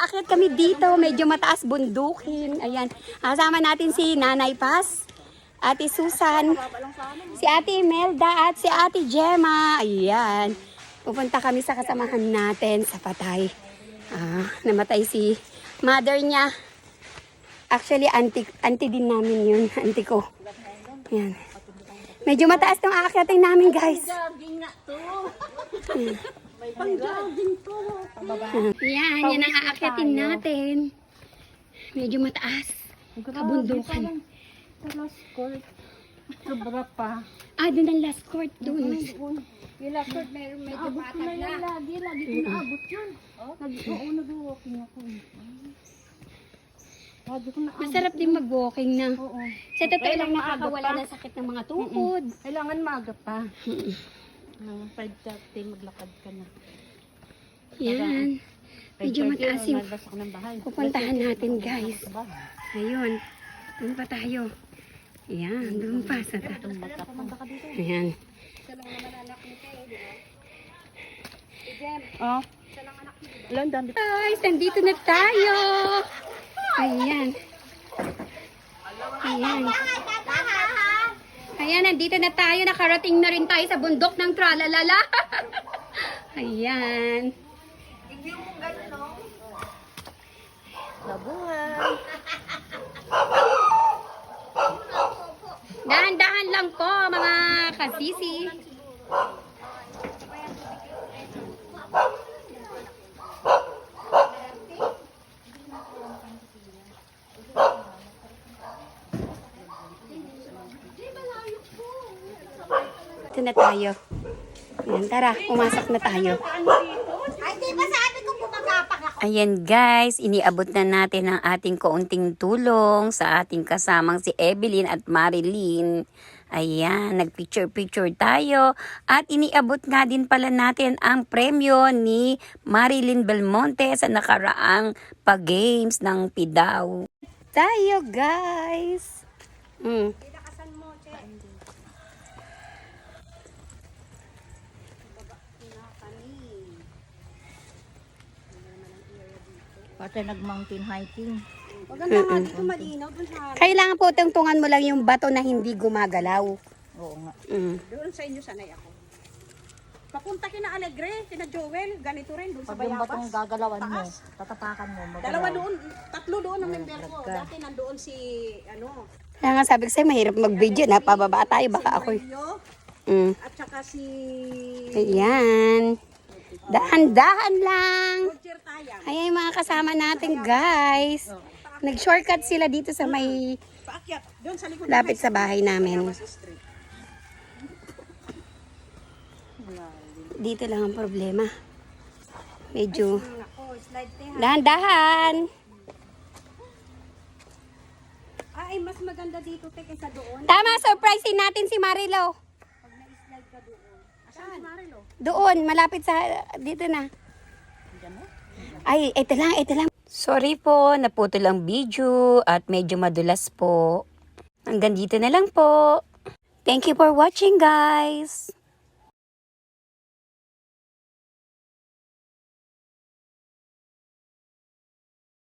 aakyat kami dito. Medyo mataas bundukin. Ayan. Kasama natin si Nanay Paz, Ate Susan, si Ate Imelda at si Ate Gemma. Ayan. Pupunta kami sa kasamahan natin sa Patay. Namatay si mother niya. Actually, auntie din namin yun. Auntie ko. Ayan. Medyo mataas ng aakyatin namin, guys. Jogging nga to. May pang-jogging to. Yan ang aakyatin natin. Medyo mataas. Kabundukan. Sa last court. Sobra pa. Doon ang last court. Doon. Yung last court, medyo patag na. Lagi ko naabot yun. Oo, nag-walking ako. Masarap din mag-walking na. Oo. Sa totoo lang nakakawala ng sakit ng mga tuhod. Kailangan maaga pa. 5:30 maglakad ka na. Yan. Medyo mataas yung Nagbasak ng bahay. pupuntahan natin, guys. Ayun. Doon pa tayo. Yan. Doon pa sa Ayan. Oh. Ilan dami? Guys, nandito na tayo. Ayan. Ayan. Ayan, nandito na tayo. Nakarating na rin tayo sa bundok ng Tralalala. Ayan. Labuhan. Dahan-dahan lang po, mga kasisi. Ito na tayo. Ayan, tara, pumasok na tayo. Ay, di ba sabi ko bumagapak ako? Ayan guys, iniabot na natin ang ating kaunting tulong sa ating kasamang si Evelyn at Marilyn. Ayan, nagpicture-picture tayo. At iniabot nga din pala natin ang premyo ni Marilyn Belmonte sa nakaraang pag-games ng Pidaw. Tayo guys! Pati nag-mountain hiking. Maganda nga dito malinaw dun sa Kailangan po tungtungan mo lang yung bato na hindi gumagalaw. Oo nga. doon sa inyo sanay ako. Papunta kina Alegre, kina Joel, ganito rin doon sa Pag yung batong Bayabas. gagalawan mo, Taas. tatapakan mo, magalaw. Dalawa doon, tatlo doon ang member ko. Brad ka. Dati nandoon si Kaya nga sabi ko sa'yo, mahirap mag-video na. Pababa tayo, baka ako. Mario, at saka si Ayan. Dahan-dahan lang. Roger Tayang. Ayan yung mga kasama natin, guys. Nag-shortcut sila dito sa may Paakyat, doon sa likod. lapit sa bahay namin. Bayabas Street. Dito lang ang problema. Medyo Ako, slide te ha. dahan-dahan. Ay, mas maganda dito te kaysa doon. Tama, surprisein natin si Marilo. Pag na-slide ka doon. Asan si Marilo? Doon, malapit sa, dito na. Ay, ito lang. Sorry po, naputol ang video at medyo madulas po. Hanggang dito na lang po. Thank you for watching, guys.